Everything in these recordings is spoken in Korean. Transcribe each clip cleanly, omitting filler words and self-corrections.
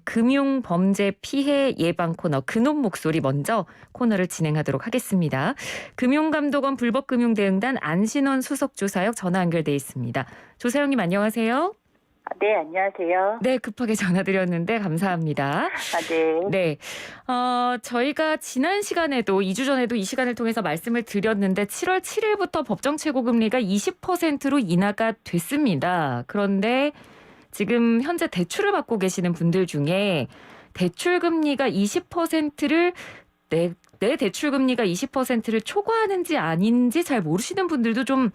금융 범죄 피해 예방 코너 그놈 목소리 먼저 코너를 진행하도록 하겠습니다. 금융감독원 불법금융대응단 안신원 수석조사역 전화 연결돼 있습니다. 조사역님 안녕하세요. 네, 안녕하세요. 네, 급하게 전화드렸는데 감사합니다. 네. 네, 저희가 지난 시간에도 2주 전에도 이 시간을 통해서 말씀을 드렸는데 7월 7일부터 법정 최고금리가 20%로 인하가 됐습니다. 그런데 지금 현재 대출을 받고 계시는 분들 중에 대출금리가 20%를 내 대출금리가 20%를 초과하는지 아닌지 잘 모르시는 분들도 좀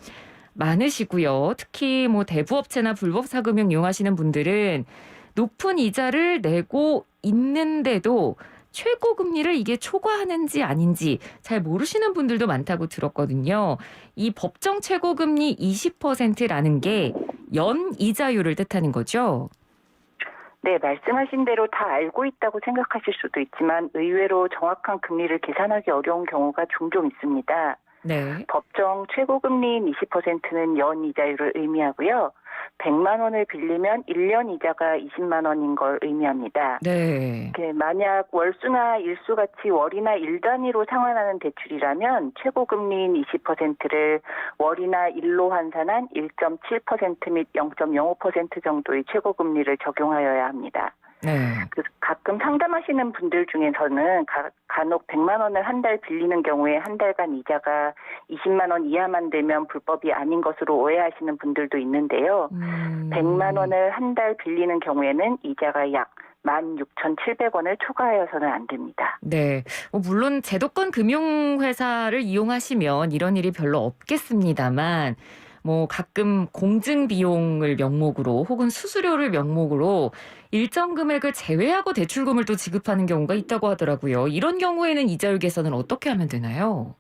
많으시고요. 특히 대부업체나 불법사금융 이용하시는 분들은 높은 이자를 내고 있는데도 최고금리를 이게 초과하는지 아닌지 잘 모르시는 분들도 많다고 들었거든요. 이 법정 최고금리 20%라는 게 연이자율을 뜻하는 거죠? 네, 말씀하신 대로 다 알고 있다고 생각하실 수도 있지만 의외로 정확한 금리를 계산하기 어려운 경우가 종종 있습니다. 네. 법정 최고금리인 20%는 연이자율을 의미하고요. 100만 원을 빌리면 1년 이자가 20만 원인 걸 의미합니다. 네. 만약 월수나 일수같이 월이나 일단위로 상환하는 대출이라면 최고금리인 20%를 월이나 일로 환산한 1.7% 및 0.05% 정도의 최고금리를 적용하여야 합니다. 네. 가끔 상담하시는 분들 중에서는 간혹 100만 원을 한 달 빌리는 경우에 한 달간 이자가 20만 원 이하만 되면 불법이 아닌 것으로 오해하시는 분들도 있는데요. 100만 원을 한 달 빌리는 경우에는 이자가 약 16,700원을 초과하여서는 안 됩니다. 네. 물론 제도권 금융회사를 이용하시면 이런 일이 별로 없겠습니다만 가끔 공증 비용을 명목으로 혹은 수수료를 명목으로 일정 금액을 제외하고 대출금을 또 지급하는 경우가 있다고 하더라고요. 이런 경우에는 이자율 계산은 어떻게 하면 되나요?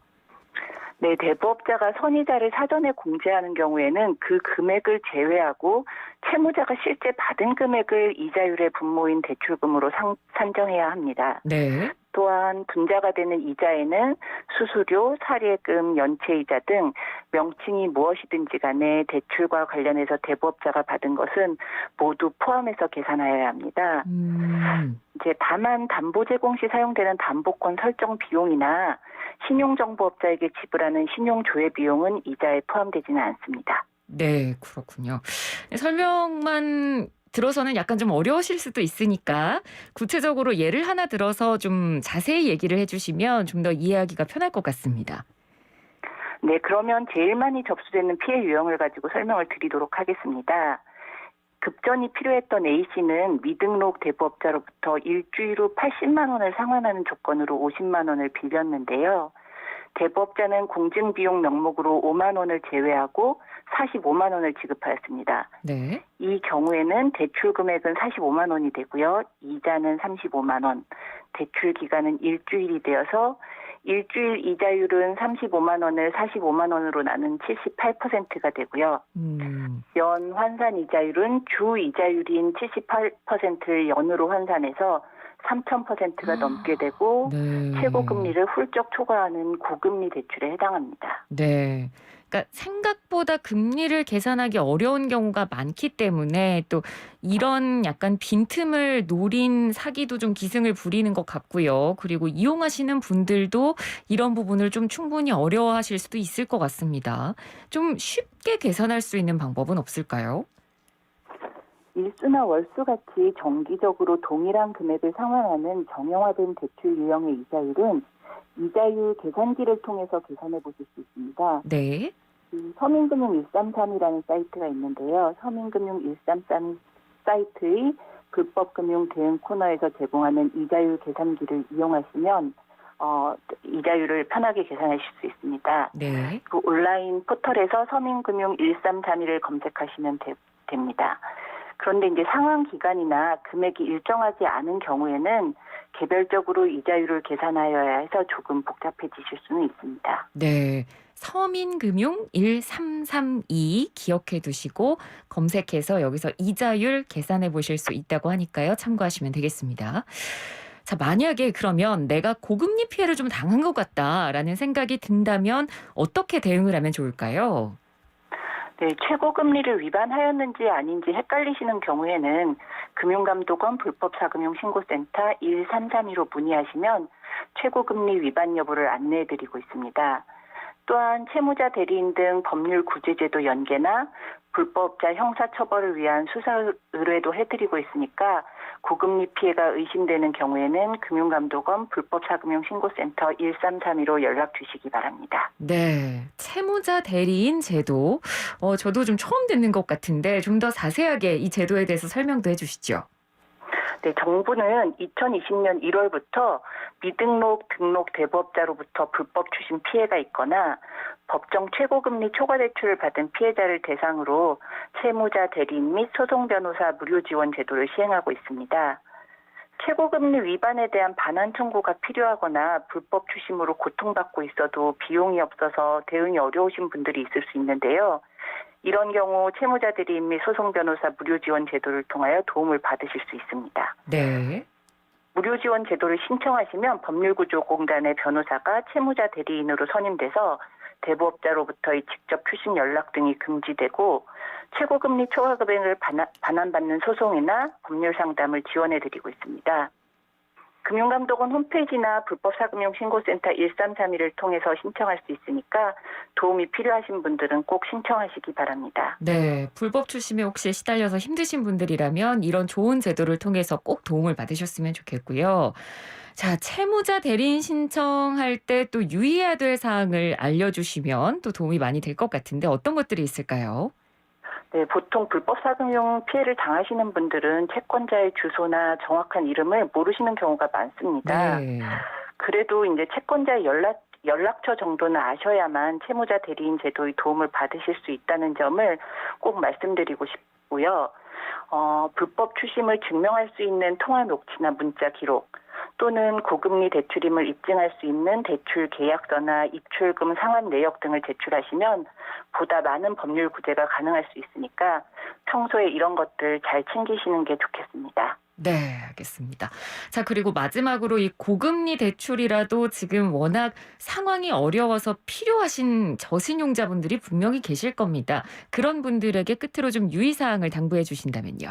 네, 대부업자가 선이자를 사전에 공제하는 경우에는 그 금액을 제외하고 채무자가 실제 받은 금액을 이자율의 분모인 대출금으로 산정해야 합니다. 네. 또한 분자가 되는 이자에는 수수료, 사례금, 연체이자 등 명칭이 무엇이든지 간에 대출과 관련해서 대부업자가 받은 것은 모두 포함해서 계산하여야 합니다. 다만 담보 제공 시 사용되는 담보권 설정 비용이나 신용정보업자에게 지불하는 신용조회 비용은 이자에 포함되지는 않습니다. 네, 그렇군요. 설명만 들어서는 약간 좀 어려우실 수도 있으니까 구체적으로 예를 하나 들어서 좀 자세히 얘기를 해주시면 좀 더 이해하기가 편할 것 같습니다. 네, 그러면 제일 많이 접수되는 피해 유형을 가지고 설명을 드리도록 하겠습니다. 급전이 필요했던 A씨는 미등록 대부업자로부터 일주일 후 80만 원을 상환하는 조건으로 50만 원을 빌렸는데요. 대부업자는 공증비용 명목으로 5만 원을 제외하고 45만 원을 지급하였습니다. 네. 이 경우에는 대출 금액은 45만 원이 되고요. 이자는 35만 원, 대출 기간은 일주일이 되어서 일주일 이자율은 35만 원을 45만 원으로 나눈 78%가 되고요. 연 환산 이자율은 주 이자율인 78%를 연으로 환산해서 3,000%가 넘게 되고 네. 최고금리를 훌쩍 초과하는 고금리 대출에 해당합니다. 네. 그러니까 생각보다 금리를 계산하기 어려운 경우가 많기 때문에 또 이런 약간 빈틈을 노린 사기도 좀 기승을 부리는 것 같고요. 그리고 이용하시는 분들도 이런 부분을 좀 충분히 어려워하실 수도 있을 것 같습니다. 좀 쉽게 계산할 수 있는 방법은 없을까요? 일수나 월수같이 정기적으로 동일한 금액을 상환하는 정형화된 대출 유형의 이자율은 이자율 계산기를 통해서 계산해 보실 수 있습니다. 네. 서민금융 133이라는 사이트가 있는데요. 서민금융 133 사이트의 불법금융 대응 코너에서 제공하는 이자율 계산기를 이용하시면 이자율을 편하게 계산하실 수 있습니다. 네. 그 온라인 포털에서 서민금융 1332를 검색하시면 됩니다. 그런데 이제 상환 기간이나 금액이 일정하지 않은 경우에는 개별적으로 이자율을 계산하여야 해서 조금 복잡해지실 수는 있습니다. 네. 서민금융 1332 기억해 두시고 검색해서 여기서 이자율 계산해 보실 수 있다고 하니까요. 참고하시면 되겠습니다. 자, 만약에 그러면 내가 고금리 피해를 좀 당한 것 같다라는 생각이 든다면 어떻게 대응을 하면 좋을까요? 네, 최고금리를 위반하였는지 아닌지 헷갈리시는 경우에는 금융감독원 불법사금융신고센터 1332로 문의하시면 최고금리 위반 여부를 안내해드리고 있습니다. 또한 채무자 대리인 등 법률 구제제도 연계나 불법자 형사처벌을 위한 수사 의뢰도 해드리고 있으니까 고금리 피해가 의심되는 경우에는 금융감독원 불법사금융신고센터 1332로 연락 주시기 바랍니다. 네, 채무자 대리인 제도. 저도 좀 처음 듣는 것 같은데 좀 더 자세하게 이 제도에 대해서 설명도 해주시죠. 네, 정부는 2020년 1월부터 미등록 등록 대부업자로부터 불법 추심 피해가 있거나 법정 최고금리 초과대출을 받은 피해자를 대상으로 채무자 대리인 및 소송 변호사 무료 지원 제도를 시행하고 있습니다. 최고금리 위반에 대한 반환 청구가 필요하거나 불법 추심으로 고통받고 있어도 비용이 없어서 대응이 어려우신 분들이 있을 수 있는데요. 이런 경우 채무자 대리인 및 소송 변호사 무료 지원 제도를 통하여 도움을 받으실 수 있습니다. 네. 무료 지원 제도를 신청하시면 법률구조공단의 변호사가 채무자 대리인으로 선임돼서 대부업자로부터의 직접 추심 연락 등이 금지되고 최고금리 초과 금액을 반환받는 소송이나 법률 상담을 지원해드리고 있습니다. 금융감독원 홈페이지나 불법사금융신고센터 1332를 통해서 신청할 수 있으니까 도움이 필요하신 분들은 꼭 신청하시기 바랍니다. 네, 불법 추심에 혹시 시달려서 힘드신 분들이라면 이런 좋은 제도를 통해서 꼭 도움을 받으셨으면 좋겠고요. 자, 채무자 대리인 신청할 때 또 유의해야 될 사항을 알려주시면 또 도움이 많이 될 것 같은데 어떤 것들이 있을까요? 네, 보통 불법사금융 피해를 당하시는 분들은 채권자의 주소나 정확한 이름을 모르시는 경우가 많습니다. 네. 그래도 이제 채권자의 연락처 정도는 아셔야만 채무자 대리인 제도의 도움을 받으실 수 있다는 점을 꼭 말씀드리고 싶고요. 불법 추심을 증명할 수 있는 통화 녹취나 문자 기록 또는 고금리 대출임을 입증할 수 있는 대출 계약서나 입출금 상환 내역 등을 제출하시면 보다 많은 법률 구제가 가능할 수 있으니까 평소에 이런 것들 잘 챙기시는 게 좋겠습니다. 네, 알겠습니다. 자, 그리고 마지막으로 이 고금리 대출이라도 지금 워낙 상황이 어려워서 필요하신 저신용자분들이 분명히 계실 겁니다. 그런 분들에게 끝으로 좀 유의사항을 당부해 주신다면요.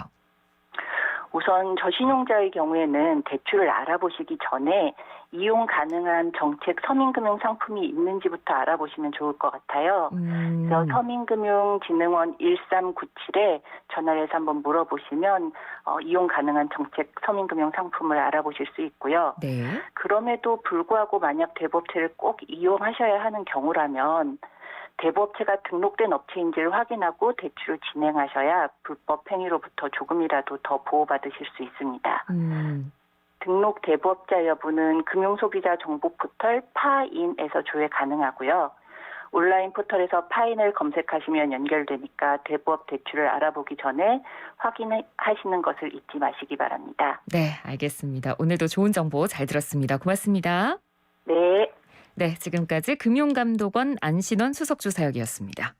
우선 저신용자의 경우에는 대출을 알아보시기 전에 이용 가능한 정책 서민금융 상품이 있는지부터 알아보시면 좋을 것 같아요. 그래서 서민금융진흥원 1397에 전화를 해서 한번 물어보시면 이용 가능한 정책 서민금융 상품을 알아보실 수 있고요. 네. 그럼에도 불구하고 만약 대부업체를 꼭 이용하셔야 하는 경우라면 대부업체가 등록된 업체인지를 확인하고 대출을 진행하셔야 불법 행위로부터 조금이라도 더 보호받으실 수 있습니다. 등록 대부업자 여부는 금융소비자 정보 포털 파인에서 조회 가능하고요. 온라인 포털에서 파인을 검색하시면 연결되니까 대부업 대출을 알아보기 전에 확인하시는 것을 잊지 마시기 바랍니다. 네, 알겠습니다. 오늘도 좋은 정보 잘 들었습니다. 고맙습니다. 네. 네, 지금까지 금융감독원 안신원 수석조사역이었습니다.